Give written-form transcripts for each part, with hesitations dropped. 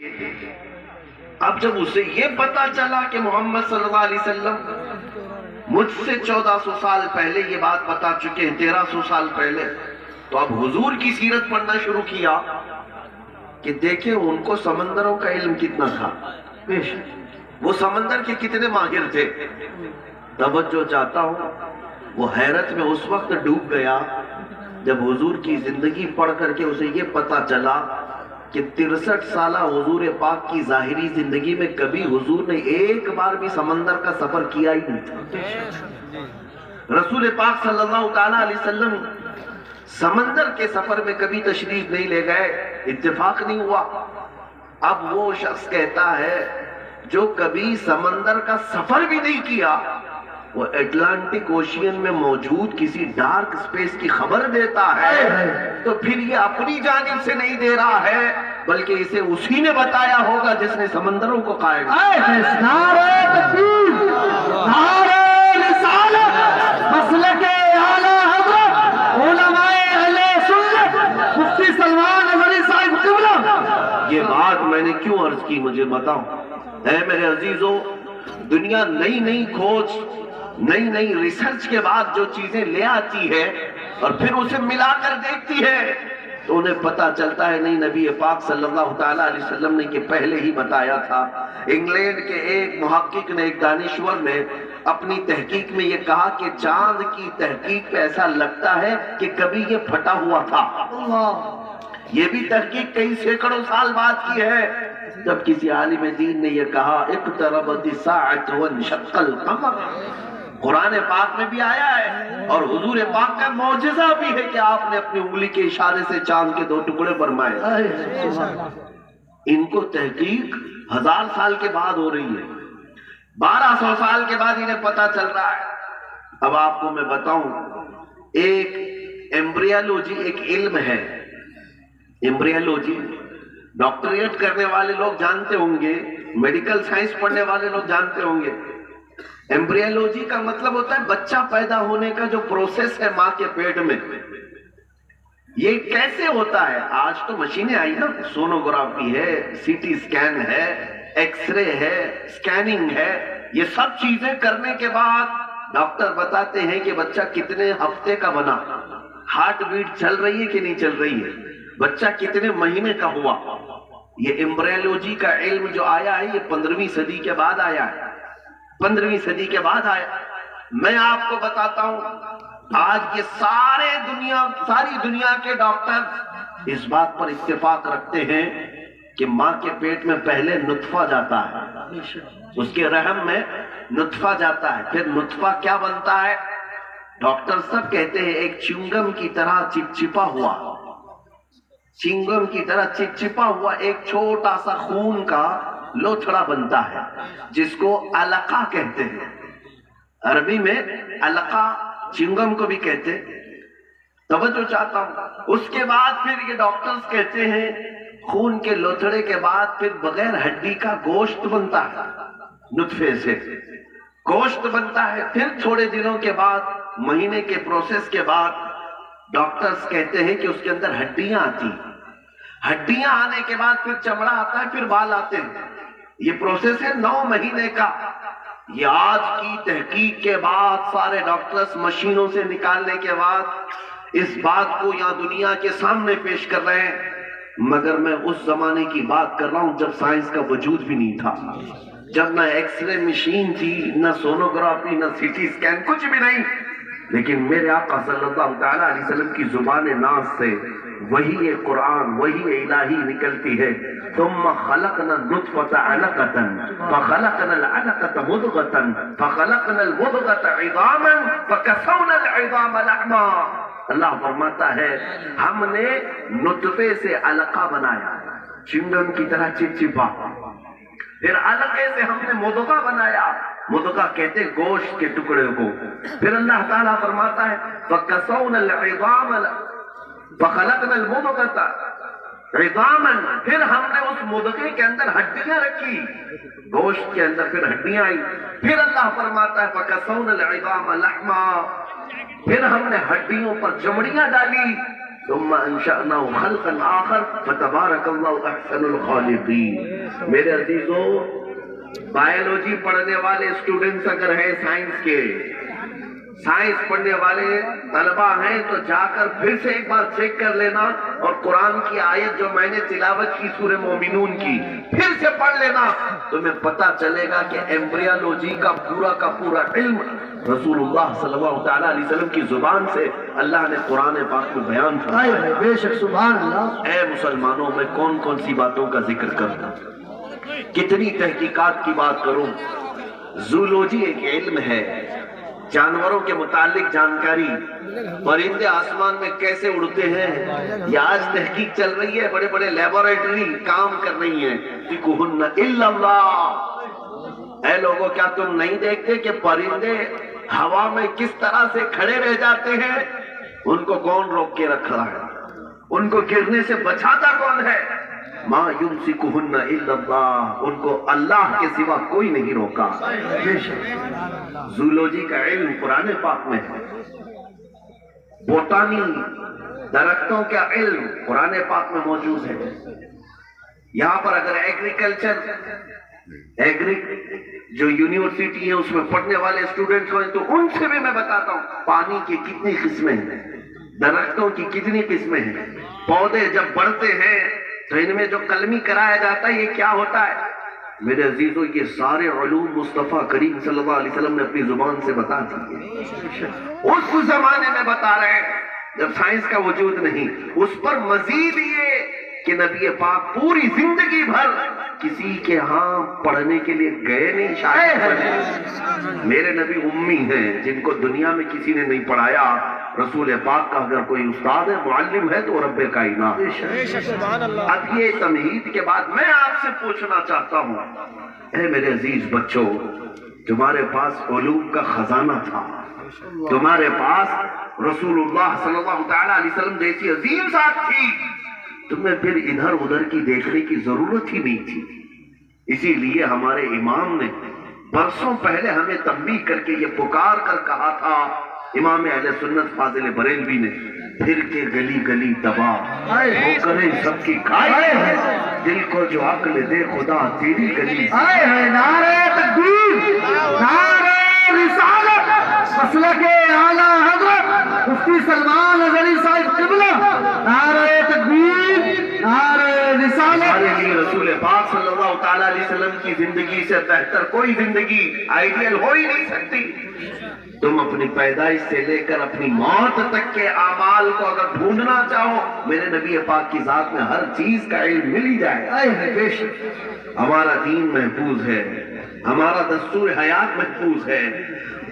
اب جب اسے یہ پتا چلا کہ محمد صلی اللہ علیہ وسلم مجھ سے 1400 سال پہلے یہ بات بتا چکے ہیں، 1300 سال پہلے، تو اب حضور کی سیرت پڑھنا شروع کیا کہ دیکھیں ان کو سمندروں کا علم کتنا تھا، وہ سمندر کے کتنے ماہر تھے۔ توجہ چاہتا ہوں، وہ حیرت میں اس وقت ڈوب گیا جب حضور کی زندگی پڑھ کر کے اسے یہ پتا چلا کہ 63 سالہ حضور پاک کی ظاہری زندگی میں کبھی حضور نے ایک بار بھی سمندر کا سفر کیا ہی نہیں تھا۔ رسول پاک صلی اللہ تعالیٰ علیہ وسلم سمندر کے سفر میں کبھی تشریف نہیں لے گئے، اتفاق نہیں ہوا۔ اب وہ شخص کہتا ہے جو کبھی سمندر کا سفر بھی نہیں کیا، وہ اٹلانٹک اوشین میں موجود کسی ڈارک سپیس کی خبر دیتا ہے، تو پھر یہ اپنی جانب سے نہیں دے رہا ہے بلکہ اسے اسی نے بتایا ہوگا جس نے سمندروں کو قائم کیا۔ نعرہ تکبیر، نعرہ رسالت، مسلک اعلیٰ حضرت علماء اہل سنت مفتی سلمان اظہری صاحب قبلہ۔ یہ بات میں نے کیوں عرض کی مجھے بتاؤ۔ اے میرے عزیزو، دنیا نئی نئی کھوج، نئی نئی ریسرچ کے بعد جو چیزیں لے آتی ہے اور پھر اسے ملا کر دیکھتی ہے تو انہیں پتا چلتا ہے نہیں، نبی پاک صلی اللہ تعالیٰ علیہ وسلم نے کہ پہلے ہی بتایا تھا۔ انگلینڈ کے ایک محقق نے، ایک دانشور نے اپنی تحقیق میں یہ کہا کہ چاند کی تحقیق پہ ایسا لگتا ہے کہ کبھی یہ پھٹا ہوا تھا۔ یہ بھی تحقیق کئی سینکڑوں سال بعد کی ہے، جب کسی عالم دین نے یہ کہا اقتربت الساعۃ وانشق القمر۔ قرآن پاک میں بھی آیا ہے اور حضور پاک کا معجزہ بھی ہے کہ آپ نے اپنی انگلی کے اشارے سے چاند کے 2 ٹکڑے فرمائے۔ ان کو تحقیق 1000 سال کے بعد ہو رہی ہے، 1200 سال کے بعد انہیں پتا چل رہا ہے۔ اب آپ کو میں بتاؤں، ایک ایمبریالوجی ایک علم ہے، ایمبریالوجی ڈاکٹریٹ کرنے والے لوگ جانتے ہوں گے، میڈیکل سائنس پڑھنے والے لوگ جانتے ہوں گے۔ ایمبریالوجی کا مطلب ہوتا ہے بچہ پیدا ہونے کا جو پروسیس ہے ماں کے پیٹ میں، یہ کیسے ہوتا ہے۔ آج تو مشینیں آئی نا، سونوگرافی ہے، سی ٹی سکین ہے، ایکس رے ہے، سکیننگ ہے، یہ سب چیزیں کرنے کے بعد ڈاکٹر بتاتے ہیں کہ بچہ کتنے ہفتے کا بنا، ہارٹ بیٹ چل رہی ہے کہ نہیں چل رہی ہے، بچہ کتنے مہینے کا ہوا۔ یہ ایمبریالوجی کا علم جو آیا ہے یہ 15ویں صدی کے بعد آیا ہے، 15ویں صدی کے بعد آیا۔ میں آپ کو بتاتا ہوں، آج یہ ساری دنیا کے ڈاکٹر اس بات پر اتفاق رکھتے ہیں کہ ماں کے پیٹ میں پہلے نطفہ جاتا ہے، اس کے رحم میں نطفہ جاتا ہے، پھر نطفہ کیا بنتا ہے، ڈاکٹر سب کہتے ہیں ایک چنگم کی طرح چپچپا ہوا، چنگم کی طرح چپچپا ہوا ایک چھوٹا سا خون کا لوتھڑا بنتا ہے جس کو علقہ کہتے ہیں، عربی میں علقہ چنگم کو بھی کہتے ہیں۔ توجہ چاہتا ہوں، اس کے بعد پھر یہ ڈاکٹرز کہتے ہیں خون کے لوتھڑے کے بعد پھر بغیر ہڈی کا گوشت بنتا ہے، نطفے سے گوشت بنتا ہے، پھر تھوڑے دنوں کے بعد، مہینے کے پروسیس کے بعد ڈاکٹرز کہتے ہیں کہ اس کے اندر ہڈیاں آتی ہیں، ہڈیاں آنے کے بعد پھر چمڑا آتا ہے، پھر بال آتے ہیں۔ یہ پروسیس ہے 9 مہینے کا۔ یہ آج کی تحقیق کے بعد سارے ڈاکٹرز مشینوں سے نکالنے کے بعد اس بات کو یہاں دنیا کے سامنے پیش کر رہے ہیں، مگر میں اس زمانے کی بات کر رہا ہوں جب سائنس کا وجود بھی نہیں تھا، جب نہ ایکس رے مشین تھی، نہ سونوگرافی، نہ سی ٹی سکین، کچھ بھی نہیں۔ لیکن میرے آقا صلی اللہ تعالیٰ علیہ وسلم کی زبان ناز سے وہی قرآن، وہی الہی نکلتی ہے۔ ثم خلقنا النطفة علقة فخلقنا العلقة مضغة فخلقنا المضغة عظاما فكسونا العظام لحما۔ اللہ فرماتا ہے ہم نے نطفے سے علقہ بنایا، چنگم کی طرح چپچپا، پھر علقے سے ہم نے مضغہ بنایا، مضغہ کہتے گوشت کے ٹکڑے کو، پھر اللہ تعالیٰ فرماتا ہے فَكَسَوْنَا الْعِظَامَ فَخَلَقْنَا الْمُضْغَةَ عِظَامًا، پھر ہم نے اس مضغے کے اندر ہڈیاں رکھی، گوشت کے اندر پھر ہڈیاں آئی، پھر اللہ فرماتا ہے فَكَسَوْنَا الْعِظَامَ لَحْمًا، پھر ہم نے ہڈیوں پر چمڑیاں ڈالی، ثم انشأناه خلقا آخر فتبارک اللہ احسن الخالقین۔ میرے عزیزوں، بایولوجی پڑھنے والے اسٹوڈنٹس اگر ہیں سائنس کے، سائنس پڑھنے والے طلبہ ہیں تو جا کر پھر سے ایک بار چیک کر لینا، اور قرآن کی آیت جو میں نے تلاوت کی سورہ مومنون کی پھر سے پڑھ لینا، تمہیں پتہ چلے گا کہ ایمبریالوجی کا پورا علم رسول اللہ صلی اللہ تعالیٰ علیہ وسلم کی زبان سے اللہ نے قرآن پاک میں بیان فرمایا۔ بے شک سبحان اللہ۔ اے مسلمانوں، میں کون کون سی باتوں کا ذکر کرتا، کتنی تحقیقات کی بات کروں۔ زولوجی ایک علم ہے، جانوروں کے متعلق جانکاری، پرندے آسمان میں کیسے اڑتے ہیں یہ آج تحقیق چل رہی ہے، بڑے بڑے لیبوریٹری کام کر رہی ہیں۔ فِقْهُنَّ إِلَّا اللَّهُ۔ اے لوگوں، کیا تم نہیں دیکھتے کہ پرندے ہوا میں کس طرح سے کھڑے رہ جاتے ہیں؟ ان کو کون روک کے رکھ رہا ہے؟ ان کو گرنے سے بچاتا کون ہے؟ ما یمسکہن الا اللہ، ان کو اللہ کے سوا کوئی نہیں روکا۔ زولوجی کا علم قرآن پاک میں ہے، بوٹانی درختوں کا علم قرآن پاک میں موجود ہے۔ یہاں پر اگر ایگریکلچر جو یونیورسٹی ہے اس میں پڑھنے والے اسٹوڈنٹس ہوئے تو ان سے بھی میں بتاتا ہوں پانی کی کتنی قسمیں ہیں، درختوں کی کتنی قسمیں ہیں، پودے جب بڑھتے ہیں تو ان میں جو قلمی کرایا جاتا ہے یہ کیا ہوتا ہے؟ میرے عزیزوں، یہ سارے علوم مصطفیٰ کریم صلی اللہ علیہ وسلم نے اپنی زبان سے بتا دیے۔ اس زمانے میں بتا رہے ہیں جب سائنس کا وجود نہیں، اس پر مزید یہ کہ نبی پاک پوری زندگی بھر کسی کے ہاں پڑھنے کے لیے گئے نہیں، شاید بنے۔ میرے نبی امی ہیں جن کو دنیا میں کسی نے نہیں پڑھایا۔ رسول پاک کا اگر کوئی استاد ہے، معلم ہے تو رب کائنات۔ اب یہ تمہید کے بعد میں آپ سے پوچھنا چاہتا ہوں، اے میرے عزیز بچوں، تمہارے پاس علوم کا خزانہ تھا، تمہارے پاس رسول اللہ صلی اللہ تعالیٰ علیہ وسلم جیسی عظیم ذات تھی، تمہیں پھر ادھر ادھر کی دیکھنے کی ضرورت ہی نہیں تھی۔ اسی لیے ہمارے امام نے برسوں پہلے ہمیں تنبیہ کر کے یہ پکار کر کہا تھا، امام اہل سنت فاضل بریلوی نے، پھر کے گلی گلی دبا ہو کرے سب کی کھائے، دل کو جو عقل دے خدا تیری گلی۔ نعرہ تکبیر، نعرہ رسالت، مسلک اعلیٰ حضرت مفتی سلمان اظہری صاحب قبلہ، نعرہ تکبیر، نعرہ رسالت۔ ہمارے لیے رسول پاک صلی اللہ تعالیٰ علیہ وسلم کی زندگی سے بہتر کوئی زندگی آئیڈیل ہو ہی نہیں سکتی۔ تم اپنی پیدائش سے لے کر اپنی موت تک کے اعمال کو اگر ڈھونڈنا چاہو، میرے نبی پاک کی ذات میں ہر چیز کا علم مل ہی جائے۔ ہمارا دین محفوظ ہے، ہمارا دستور حیات محفوظ ہے۔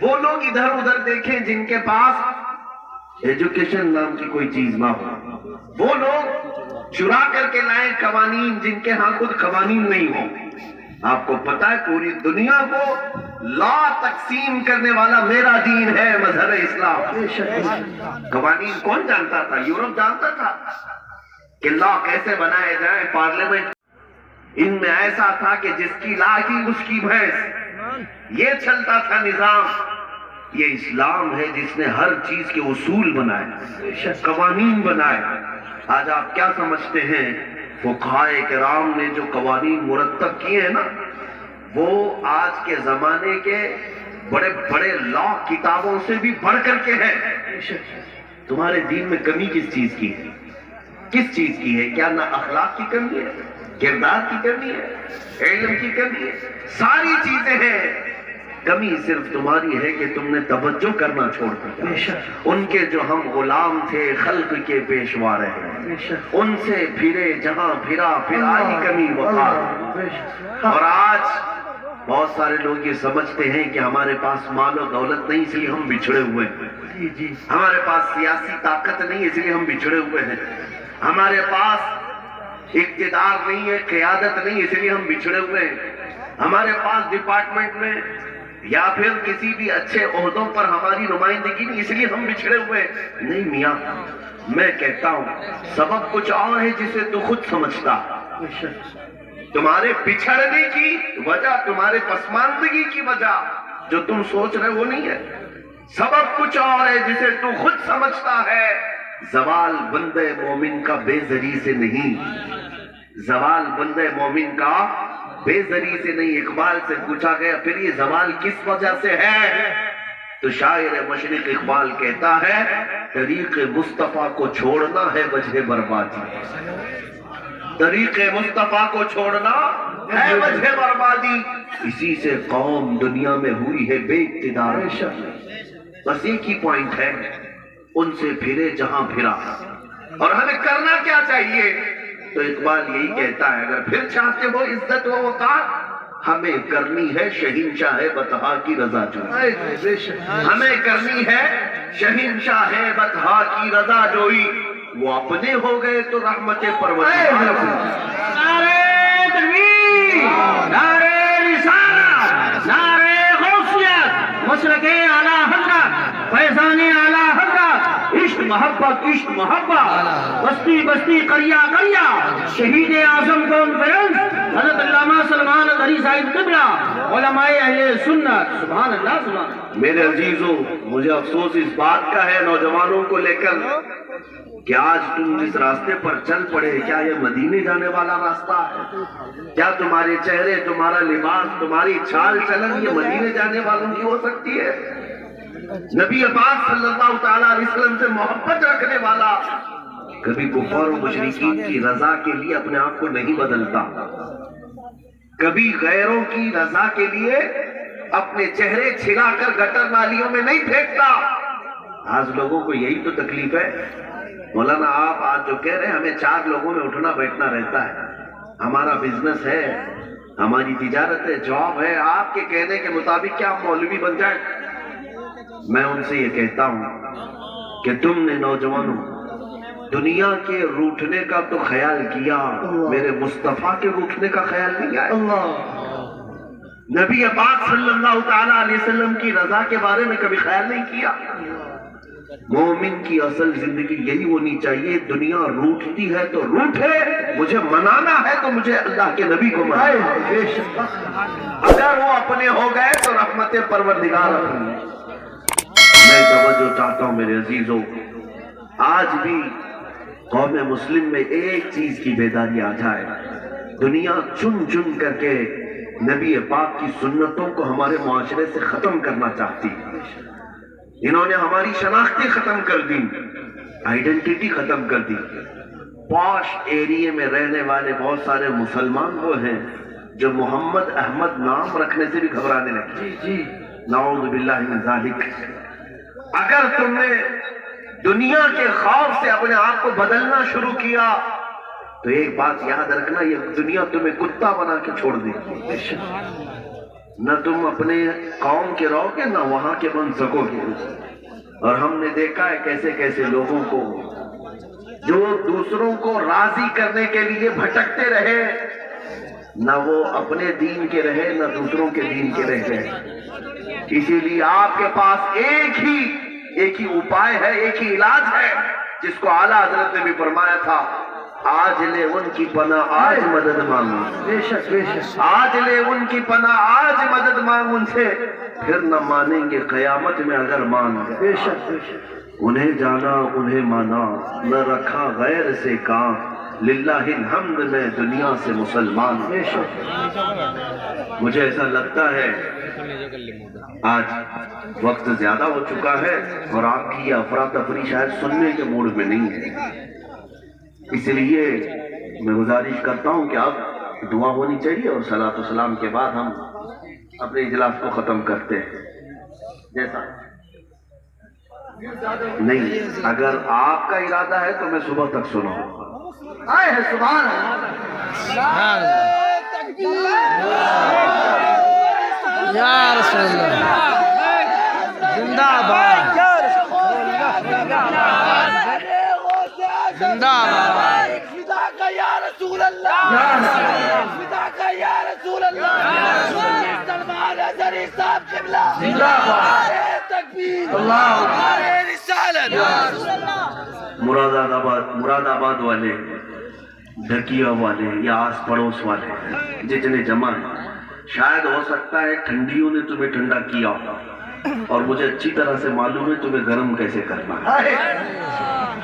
وہ لوگ ادھر ادھر دیکھیں جن کے پاس ایجوکیشن نام کی کوئی چیز نہ ہو، وہ لوگ چرا کر کے لائیں قوانین جن کے ہاں خود قوانین نہیں ہوں۔ آپ کو پتا ہے پوری دنیا کو لا تقسیم کرنے والا میرا دین ہے، مذہب اسلام۔ قوانین کون جانتا تھا؟ یورپ جانتا تھا کہ لا کیسے بنائے جائیں، پارلیمنٹ ان میں ایسا تھا کہ جس کی لاٹھی اس کی بھینس، یہ چلتا تھا نظام۔ یہ اسلام ہے جس نے ہر چیز کے اصول بنائے، قوانین بنائے۔ آج آپ کیا سمجھتے ہیں فقہائے کرام نے جو قوانین مرتب کیے ہیں نا، وہ آج کے زمانے کے بڑے بڑے لا کتابوں سے بھی بڑھ کر کے ہیں۔ تمہارے دین میں کمی کس چیز کی ہے؟ کس چیز کی ہے؟ کیا نہ اخلاق کی کمی ہے، کردار کی کمی ہے، علم کی کمی ہے؟ ساری چیزیں ہیں، کمی صرف تمہاری ہے کہ تم نے توجہ کرنا چھوڑ دیا۔ ان کے جو ہم غلام تھے، خلق کے پیشوا رہے، ان سے پھرے جہاں پھرا، پھر آئی کمی وفات۔ اور آج بہت سارے لوگ یہ سمجھتے ہیں کہ ہمارے پاس مال و دولت نہیں اس لیے ہم بچھڑے ہوئے ہیں، ہمارے پاس سیاسی طاقت نہیں اس لیے ہم بچھڑے ہوئے ہیں، ہمارے پاس اقتدار نہیں ہے، قیادت نہیں اس لیے ہم بچھڑے ہوئے ہیں، ہمارے پاس ڈپارٹمنٹ میں یا پھر کسی بھی اچھے عہدوں پر ہماری نمائندگی نہیں اس لیے ہم بچھڑے ہوئے ہیں۔ نہیں میاں، میں کہتا ہوں سبب کچھ اور ہے جسے تو خود سمجھتا۔ تمہارے بچھڑنے کی وجہ، تمہارے پسماندگی کی وجہ جو تم سوچ رہے وہ نہیں ہے، سبب کچھ اور ہے جسے تو خود سمجھتا ہے۔ زوال بندے مومن کا بے زری سے نہیں، زوال بندے مومن کا بے زری سے نہیں۔ اقبال سے پوچھا گیا پھر یہ زوال کس وجہ سے ہے؟ تو شاعر مشرق اقبال کہتا ہے طریق مصطفیٰ کو چھوڑنا ہے وجہ بربادی، طریق مصطفیٰ کو چھوڑنا ہے وجہ بربادی، اسی سے قوم دنیا میں ہوئی ہے بے اقتدار۔ بس ایک ہی پوائنٹ ہے، ان سے پھرے جہاں پھرا۔ اور ہمیں کرنا کیا چاہیے؟ تو اقبال یہی کہتا ہے اگر پھر چاہتے ہو عزت و وقار، ہمیں کرنی ہے شہنشاہ بطحا کی رضا جوئی، ہمیں کرنی ہے شہنشاہ بطحا کی رضا جوئی، وہ اپنے ہو گئے تو رحمت پروردگار۔ نعرہ تکبیر، نعرہ رسالت، نعرہ غوثیت، مسلک اعلیٰ حضرت، فیضان اعلیٰ حضرت، عشق محبت عشق محبت، بستی بستی قریہ قریہ، شہید اعظم کانفرنس حضرت علامہ سلمان اظہری صاحب قبلہ، علماء اہل سنت، سبحان اللہ سبحان اللہ۔ میرے عزیزوں، مجھے افسوس اس بات کا ہے نوجوانوں کو لے کر کہ آج تم جس راستے پر چل پڑے، کیا یہ مدینے جانے والا راستہ ہے؟ کیا تمہارے چہرے، تمہارا لباس، تمہاری چال چلن یہ مدینے جانے والوں کی ہو سکتی ہے؟ نبی پاک صلی اللہ تعالیٰ علیہ وسلم سے محبت رکھنے والا کبھی کفار و مشرکین کی رضا کے لیے اپنے آپ کو نہیں بدلتا، کبھی غیروں کی رضا کے لیے اپنے چہرے چھلا کر گٹر نالیوں میں نہیں پھینکتا۔ آج لوگوں کو یہی تو تکلیف ہے۔ مولانا آپ آج جو کہہ رہے ہیں ہمیں 4 لوگوں میں اٹھنا بیٹھنا رہتا ہے، ہمارا بزنس ہے، ہماری تجارت ہے، جاب ہے، آپ کے کہنے کے مطابق کیا آپ مولوی بن جائیں؟ میں ان سے یہ کہتا ہوں کہ تم نے نوجوانوں دنیا کے روٹھنے کا تو خیال کیا، میرے مصطفیٰ کے روٹھنے کا خیال نہیں آیا۔ نبی پاک صلی اللہ تعالیٰ علیہ وسلم کی رضا کے بارے میں کبھی خیال نہیں کیا۔ مومن کی اصل زندگی یہی ہونی چاہیے، دنیا روٹتی ہے تو روٹھے، مجھے منانا ہے تو مجھے اللہ کے نبی کو منائے، اگر وہ اپنے ہو گئے تو رحمت پروردگار اپنی۔ میں توجہ چاہتا ہوں میرے عزیزوں، آج بھی قوم مسلم میں ایک چیز کی بیداری آ جائے، دنیا چن چن کر کے نبی پاک کی سنتوں کو ہمارے معاشرے سے ختم کرنا چاہتی ہے۔ انہوں نے ہماری شناختی ختم کر دی، آئیڈینٹیٹی ختم کر دی۔ پاش ایریے میں رہنے والے بہت سارے مسلمان وہ ہیں جو محمد احمد نام رکھنے سے بھی گھبرانے لگے۔ نعوذ باللہ من ذالک۔ اگر تم نے دنیا کے خوف سے اپنے آپ کو بدلنا شروع کیا تو ایک بات یاد رکھنا، یہ دنیا تمہیں کتا بنا کے چھوڑ دے گی، نہ تم اپنے قوم کے رہو گے نہ وہاں کے بن سکو گے۔ اور ہم نے دیکھا ہے کیسے کیسے لوگوں کو جو دوسروں کو راضی کرنے کے لیے بھٹکتے رہے، نہ وہ اپنے دین کے رہے نہ دوسروں کے دین کے رہ گئے۔ اسی لیے آپ کے پاس ایک ہی اپائے ہے، ایک ہی علاج ہے جس کو اعلیٰ حضرت نے بھی فرمایا تھا، آج لے ان کی پناہ آج مدد مانگو، بے شک بے شک، آج لے ان کی پناہ آج مدد مانگ ان سے، پھر نہ مانیں گے قیامت میں اگر مان گئے۔ بے شک بے شک، انہیں جانا انہیں مانا، نہ رکھا غیر سے کام، للہ الحمد میں دنیا سے مسلمان۔ بے شک، مجھے ایسا لگتا ہے آج وقت زیادہ ہو چکا ہے اور آپ کی یہ افراتفری شاید سننے کے موڈ میں نہیں ہے، اس لیے میں گزارش کرتا ہوں کہ اب دعا ہونی چاہیے اور صلاۃ و سلام کے بعد ہم اپنے اجلاس کو ختم کرتے ہیں۔ جیسا نہیں، اگر آپ کا ارادہ ہے تو میں صبح تک سناؤں۔ آئے ہے سبحان اللہ، یا رسول اللہ، زندہ آباد، زندہ آباد، فدا کا یا رسول اللہ، فدا کا یا رسول اللہ، سلمان اظہری صاحب قبلہ، زندہ باد، نعرہ تکبیر، اللہ، نعرہ رسالت۔ مراد آباد والے، ڈھکیا والے یا آس پڑوس والے جتنے جمع ہیں، شاید ہو سکتا ہے ٹھنڈیوں نے تمہیں ٹھنڈا کیا اور مجھے اچھی طرح سے معلوم ہے تمہیں گرم کیسے کرنا ہے۔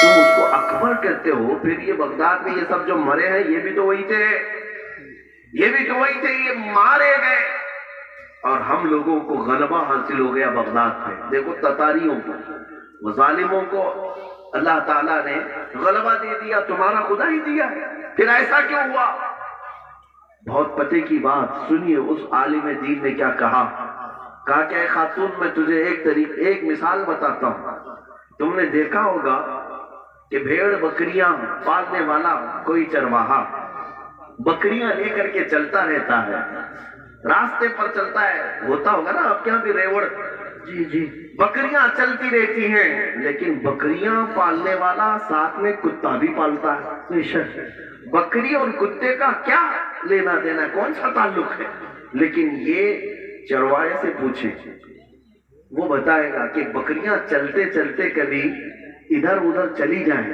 تم اس کو اکبر کہتے ہو، پھر یہ بغداد میں یہ سب جو مرے ہیں یہ بھی تو وہی تھے، یہ بھی تو وہی تھے، یہ مارے گئے اور ہم لوگوں کو غلبہ حاصل ہو گیا بغداد پہ۔ دیکھو تتاریوں کو، ظالموں کو اللہ تعالیٰ نے غلبہ دے دیا، تمہارا خدا ہی دیا ہے، پھر ایسا کیوں ہوا؟ بہت پتے کی بات سنیے، اس عالم دین نے کیا کہا کہ اے خاتون میں تجھے ایک مثال بتاتا ہوں۔ تم نے دیکھا ہوگا کہ بھیڑ بکریاں پالنے والا کوئی چرواہا بکریاں لے کر کے چلتا رہتا ہے، راستے پر چلتا ہے، ہوتا ہوگا نا آپ کے یہاں بھی ریوڑ، جی بکریاں چلتی رہتی ہیں، لیکن بکریاں پالنے والا ساتھ میں کتا بھی پالتا ہے۔ بکری اور کتے کا کیا لینا دینا ہے، کون سا تعلق ہے؟ لیکن یہ چرواہے سے پوچھیں، وہ بتائے گا کہ بکریاں چلتے چلتے کبھی ادھر ادھر چلی جائیں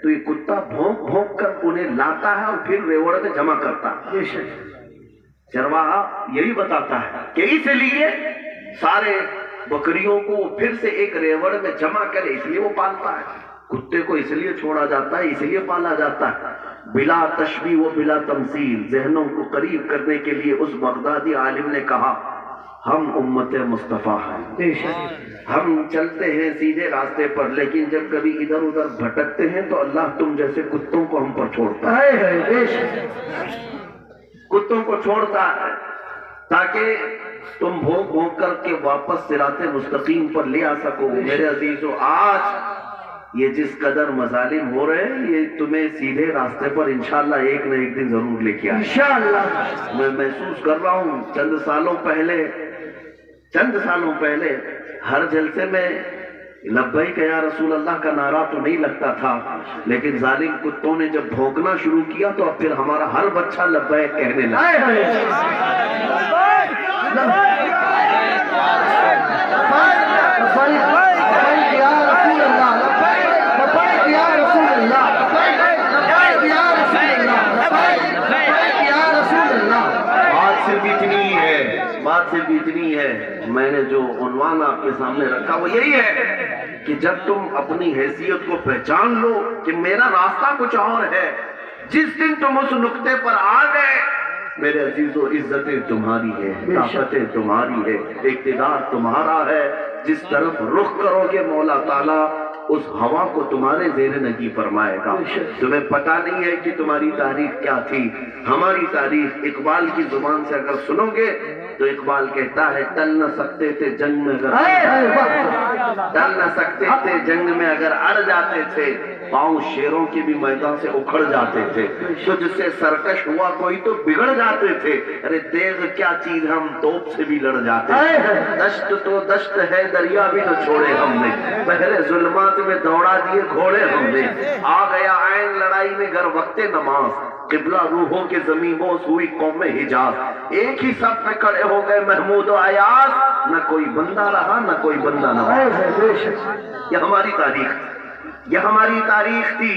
تو یہ کتا بھونک بھونک کر انہیں لاتا ہے اور پھر ریوڑ میں جمع کرتا ہے۔ چرواہا یہی بتاتا ہے کہ اس لیے سارے بکریوں کو پھر سے ایک ریوڑ میں جمع کرے، اس لیے وہ پالتا ہے۔ کتے کو اس لیے چھوڑا جاتا ہے، اس لیے پالا جاتا ہے، بلا تشبیہ و بلا تمثیل، ذہنوں کو قریب کرنے کے لیے۔ اس بغدادی عالم نے کہا ہم امت مصطفیٰ ہیں، ہم چلتے ہیں سیدھے راستے پر، لیکن جب کبھی ادھر ادھر بھٹکتے ہیں تو اللہ تم جیسے کتوں کو ہم پر چھوڑتا ہے، کتوں کو چھوڑتا ہے تاکہ تم بھونک بھونک کر کے واپس صراط مستقیم پر لے آ سکو۔ میرے عزیزو، آج یہ جس قدر مظالم ہو رہے ہیں یہ تمہیں سیدھے راستے پر انشاءاللہ ایک نہ ایک دن ضرور لے کے آئے انشاءاللہ۔ میں محسوس کر رہا ہوں چند سالوں پہلے ہر جلسے میں لبیک یا رسول اللہ کا نعرہ تو نہیں لگتا تھا، لیکن ظالم کتوں نے جب بھونکنا شروع کیا تو اب پھر ہمارا ہر بچہ لبیک کہنے لگا۔ بات صرف اتنی ہے، میں نے جو عنوان آپ کے سامنے رکھا وہ یہی ہے کہ جب تم اپنی حیثیت کو پہچان لو کہ میرا راستہ کچھ اور ہے، جس دن تم اس نقطے پر آ گئے، میرے عزیزو، عزتیں تمہاری ہے، طاقتیں تمہاری ہے، اقتدار تمہارا ہے، جس طرف رخ کرو گے مولا تعالیٰ اس ہوا کو تمہارے زیر نگی فرمائے گا۔ تمہیں پتہ نہیں ہے کہ تمہاری تاریخ کیا تھی، ہماری تاریخ اقبال کی زبان سے اگر سنو گے تو اقبال کہتا ہے ٹل نہ سکتے تھے جنگ میں جنگ میں اگر اڑ جاتے تھے، پاؤں شیروں کے بھی میدان سے اکھڑ جاتے تھے، تجھ سے سرکش ہوا کوئی تو بگڑ جاتے تھے، ارے دیغ کیا چیز ہم توپ سے بھی لڑ جاتے تھے، دشت تو دشت ہے دریا بھی نہ چھوڑے ہم نے، بحر ظلمات میں دوڑا دیے گھوڑے ہم نے، آ گیا عین لڑائی میں گر وقت نماز، قبلہ روحوں کے زمین بوس ہوئی قوم حجاز، ایک ہی صف میں کھڑے ہو گئے محمود و ایاز، نہ کوئی بندہ رہا نہ کوئی بندہ نہ رہا۔ یہ ہماری تاریخ تھی۔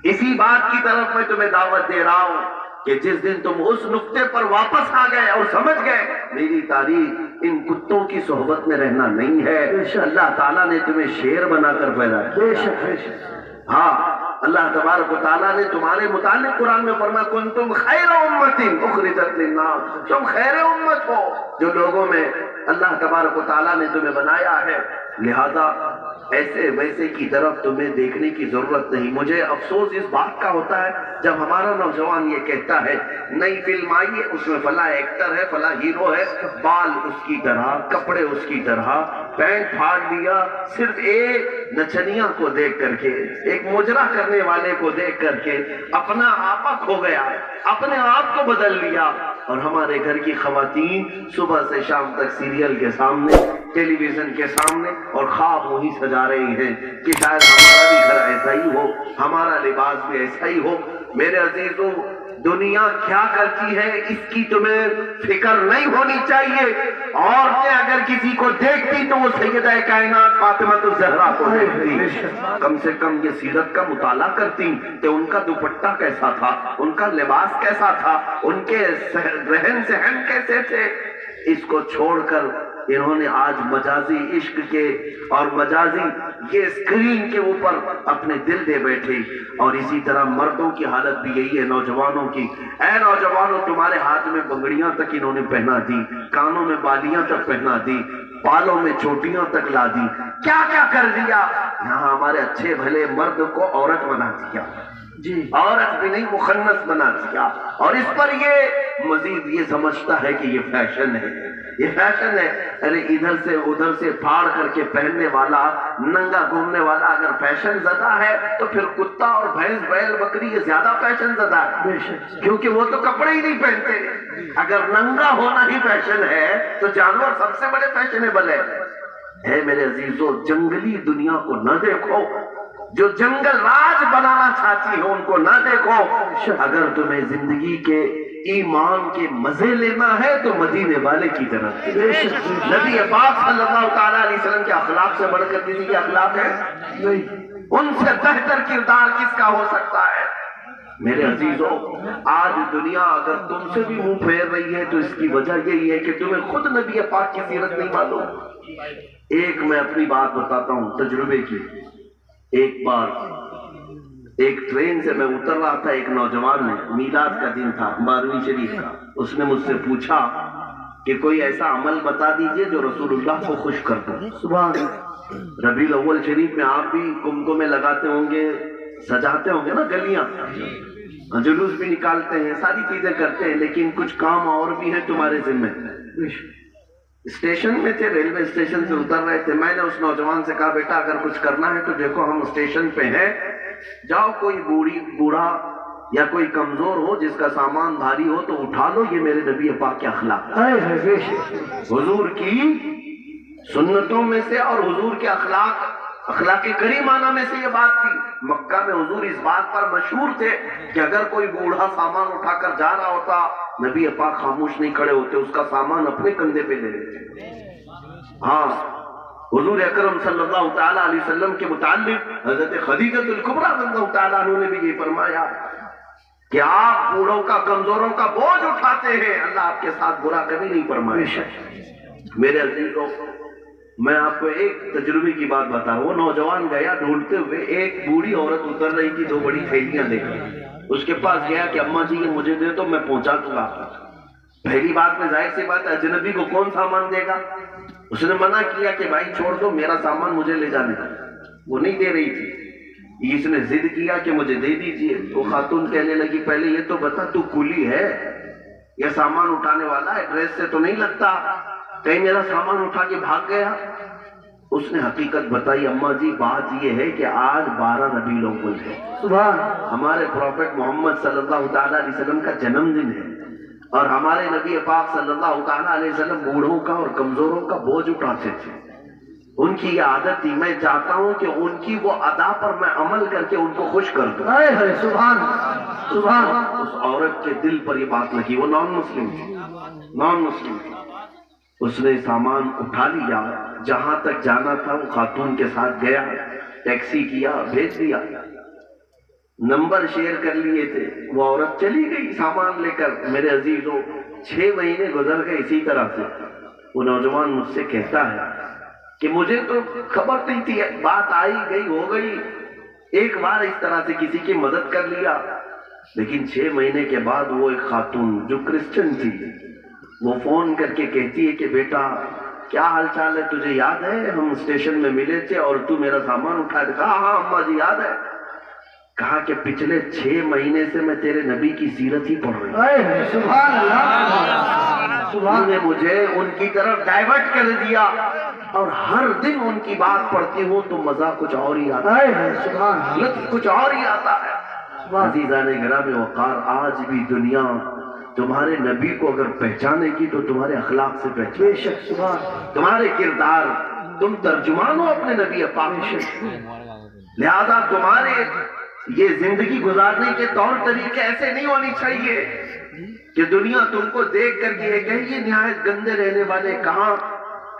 اسی بات کی طرف میں تمہیں دعوت دے رہا ہوں کہ جس دن تم اس نقطے پر واپس آ گئے اور سمجھ گئے میری تاریخ ان کتوں کی صحبت میں رہنا نہیں ہے، اللہ تعالیٰ نے تمہیں شیر بنا کر پیدا کیا۔ ہاں، اللہ تبارک و تعالیٰ نے تمہارے متعلق قرآن میں فرمایا کنتم خیر امت اخرجت للناس، تم خیر امت ہو جو لوگوں میں اللہ تبارک و تعالیٰ نے تمہیں بنایا ہے، لہذا ایسے ویسے کی طرف تمہیں دیکھنے کی ضرورت نہیں۔ مجھے افسوس اس بات کا ہوتا ہے جب ہمارا نوجوان یہ کہتا ہے نئی فلم آئی ہے، اس میں فلاں ایکٹر ہے، فلاں ہیرو ہے، بال اس کی طرح، کپڑے اس کی طرح، پینٹ پھاڑ لیا، صرف ایک نچنیاں کو دیکھ کر کے، ایک مجرا کرنے والے کو دیکھ کر کے اپنا آپا کھو گیا، اپنے آپ کو بدل لیا۔ اور ہمارے گھر کی خواتین صبح سے شام تک سیریل کے سامنے، ٹیلی ویژن کے سامنے، اور خواب وہی سجا رہی ہیں کہ شاید ہمارا بھی گھر ایسا ہی ہو، ہمارا لباس بھی ایسا ہی ہو۔ میرے عزیزو، دنیا کیا کرتی ہے اس کی تمہیں فکر نہیں ہونی چاہیے۔ عورتیں اگر کسی کو دیکھتی تو وہ سیدہ کائنات فاطمہ الزہرا کو دیکھتی، کم سے کم یہ سیرت کا مطالعہ کرتی کہ ان کا دوپٹہ کیسا تھا، ان کا لباس کیسا تھا، ان کے رہن سہن کیسے تھے۔ اس کو چھوڑ کر انہوں نے آج مجازی عشق کے اور مجازی یہ اسکرین کے اوپر اپنے دل دے بیٹھے. اور اسی طرح مردوں کی حالت بھی یہی ہے نوجوانوں کی. اے نوجوانوں، تمہارے ہاتھ میں بنگڑیاں تک انہوں نے پہنا دی، کانوں میں بالیاں تک پہنا دی، بالوں میں چوٹیاں تک لا دی. کیا کیا کر دیا. یہاں ہمارے اچھے بھلے مرد کو عورت بنا دیا، جی عورت بھی نہیں مخنث بنا دیا. اور اس پر یہ مزید یہ سمجھتا ہے کہ یہ فیشن ہے، یہ فیشن ہے. ارے ادھر سے ادھر سے پھاڑ کر کے پہننے والا، ننگا گھومنے والا اگر فیشن زدہ ہے تو پھر کتا اور بھینس بیل بکری یہ زیادہ فیشن زدہ ہے، کیونکہ وہ تو کپڑے ہی نہیں پہنتے. اگر ننگا ہونا ہی فیشن ہے تو جانور سب سے بڑے فیشنیبل ہے. اے میرے عزیزو، جنگلی دنیا کو نہ دیکھو، جو جنگل راج بنانا چاہتی ہو ان کو نہ دیکھو. اگر تمہیں زندگی کے ایمان کے مزے لینا ہے تو مدینے والے کی طرف. نبی پاک صلی اللہ تعالیٰ علیہ وسلم کے اخلاق سے بڑھ کر کسی کے اخلاق ہے؟ ان سے بہتر کردار کس کا ہو سکتا ہے؟ میرے عزیزو، آج دنیا اگر تم سے بھی منہ پھیر رہی ہے تو اس کی وجہ یہی ہے کہ تمہیں خود نبی پاک کی سیرت نہیں معلوم. ایک میں اپنی بات بتاتا ہوں تجربے کی. ایک بار ایک ٹرین سے میں اتر رہا تھا، ایک نوجوان نے، میلاد کا دن تھا 12ویں شریف کا، اس نے مجھ سے پوچھا کہ کوئی ایسا عمل بتا دیجئے جو رسول اللہ کو خوش کر دے. سبحان اللہ. ربیع الاول شریف میں آپ بھی کمکمے لگاتے ہوں گے، سجاتے ہوں گے نا گلیاں، جلوس بھی نکالتے ہیں، ساری چیزیں کرتے ہیں، لیکن کچھ کام اور بھی ہیں تمہارے ذمہ. اسٹیشن میں تھے، ریلوے اسٹیشن سے اتر رہے تھے. میں نے اس نوجوان سے کہا بیٹا اگر کچھ کرنا ہے تو دیکھو ہم اسٹیشن پہ ہیں، جاؤ کوئی بوڑھا یا کوئی کمزور ہو جس کا سامان بھاری ہو تو اٹھا لو. یہ میرے نبی پاک کے اخلاق، حضور کی سنتوں میں سے اور حضور کے اخلاق کریمانہ میں سے یہ بات تھی. مکہ میں حضور اس بات پر مشہور تھے کہ اگر کوئی بوڑھا سامان اٹھا کر جا رہا ہوتا نبی پاک خاموش نہیں کھڑے ہوتے، اس کا سامان اپنے کندھے پہ لے لیتے. ہاں، حضور اکرم صلی اللہ تعالیٰ علیہ وسلم کے متعلق حضرت خدیجہ الکبریٰ رضی اللہ تعالیٰ عنہ نے بھی یہ فرمایا کہ آپ بوڑھوں کا کمزوروں کا بوجھ اٹھاتے ہیں، اللہ آپ کے ساتھ برا کبھی نہیں فرمائے. میرے عزیزوں، میں آپ کو ایک تجربے کی بات بتا رہا ہوں. وہ نوجوان گیا ڈھونڈتے ہوئے، ایک بوڑھی عورت اتر رہی تھی 2 بڑی تھیلیاں لے کر. اس کے پاس گیا کہ اماں جی یہ مجھے دے تو میں پہنچا دوں گا. پہلی بات میں ظاہر سی بات ہے اجنبی کو کون سامان دے گا. اس نے منع کیا کہ بھائی چھوڑ دو، میرا سامان مجھے لے جانے کا. وہ نہیں دے رہی تھی. اس نے ضد کیا کہ مجھے دے دیجئے. وہ خاتون کہنے لگی پہلے یہ تو بتا تو کولی ہے یا سامان اٹھانے والا ہے؟ ڈریس سے تو نہیں لگتا کہیں میرا سامان اٹھا کے بھاگ گیا. اس نے حقیقت بتائی اماں جی بات یہ ہے کہ آج 12 ربیع الاول ہے، ہمارے پروفیٹ محمد صلی اللہ تعالیٰ علیہ وسلم کا جنم دن ہے، اور ہمارے نبی پاک صلی اللہ تعالیٰ علیہ وسلم بوڑھوں کا اور کمزوروں کا بوجھ اٹھاتے تھے. ان کی یہ عادت تھی. میں چاہتا ہوں کہ ان کی وہ ادا پر میں عمل کر کے ان کو خوش کر دوں. سبحان. اس عورت کے دل پر یہ بات لگی. وہ نان مسلم تھی. اس نے سامان اٹھا لیا، جہاں تک جانا تھا وہ خاتون کے ساتھ گیا، ٹیکسی کیا، بھیج دیا، نمبر شیئر کر لیے تھے. وہ عورت چلی گئی سامان لے کر. میرے عزیزوں 6 مہینے گزر گئے اسی طرح سے. وہ نوجوان مجھ سے کہتا ہے کہ مجھے تو خبر نہیں تھی، بات آئی گئی ہو گئی، ایک بار اس طرح سے کسی کی مدد کر لیا. لیکن 6 مہینے کے بعد وہ ایک خاتون جو کرسچن تھی وہ فون کر کے کہتی ہے کہ بیٹا کیا حال چال ہے، تجھے یاد ہے ہم اسٹیشن میں ملے تھے اور تو میرا سامان اٹھا دے. کہا ہاں اماں جی یاد ہے. کہا کہ پچھلے 6 مہینے سے میں تیرے نبی کی سیرت ہی پڑھ رہی ہوں. سبحان اللہ. تم نے مجھے ان کی طرف ڈائیورٹ کر دیا اور ہر دن ان کی بات پڑھتی ہوں تو مزہ کچھ اور ہی آتا ہے، لطف کچھ اور ہی آتا ہے. عزیزان گرامی وقار، آج بھی دنیا تمہارے نبی کو اگر پہچانے کی تو تمہارے اخلاق سے پہچانے، تمہارے کردار. تم ترجمان ہو اپنے نبی پاک. لہذا تمہارے یہ زندگی گزارنے کے طور طریقے ایسے نہیں ہونی چاہیے کہ دنیا تم کو دیکھ کر یہ کہے یہ نہایت گندے رہنے والے کہاں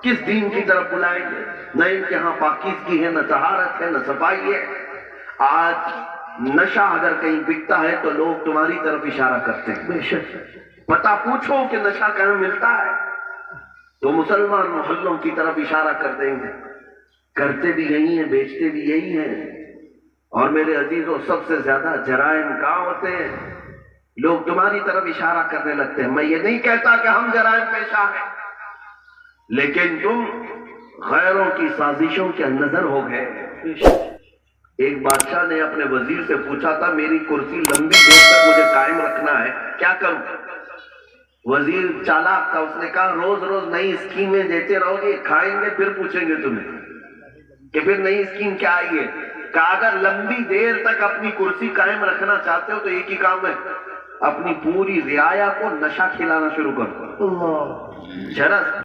کس دین کی طرف بلائیں گے. نہ ان کے ہاں پاکیزگی ہے، نہ طہارت ہے، نہ صفائی ہے. آج نشہ اگر کہیں بکتا ہے تو لوگ تمہاری طرف اشارہ کرتے ہیں. پتہ پوچھو کہ نشہ کہاں ملتا ہے. تو مسلمان محلوں کی طرف اشارہ کر دیں گے، کرتے بھی یہی ہیں، بیچتے بھی یہی ہیں۔ اور میرے عزیزوں، سب سے زیادہ جرائم کہاں ہوتے ہیں؟ لوگ تمہاری طرف اشارہ کرنے لگتے ہیں۔ میں یہ نہیں کہتا کہ ہم جرائم پیشہ ہیں، لیکن تم غیروں کی سازشوں کے نظر ہو گئے۔ ایک بادشاہ نے اپنے وزیر سے پوچھا تھا، میری کرسی لمبی دیر تک مجھے قائم رکھنا ہے، کیا کروں؟ وزیر چالاک تھا، اس نے کہا روز روز نئی اسکیمیں دیتے رہو گے، کھائیں گے پھر پوچھیں گے تمہیں کہ پھر نئی اسکیم کیا آئی ہے۔ کہا اگر لمبی دیر تک اپنی کرسی قائم رکھنا چاہتے ہو تو ایک ہی کام ہے، اپنی پوری رعایا کو نشہ کھلانا شروع کرو، چرس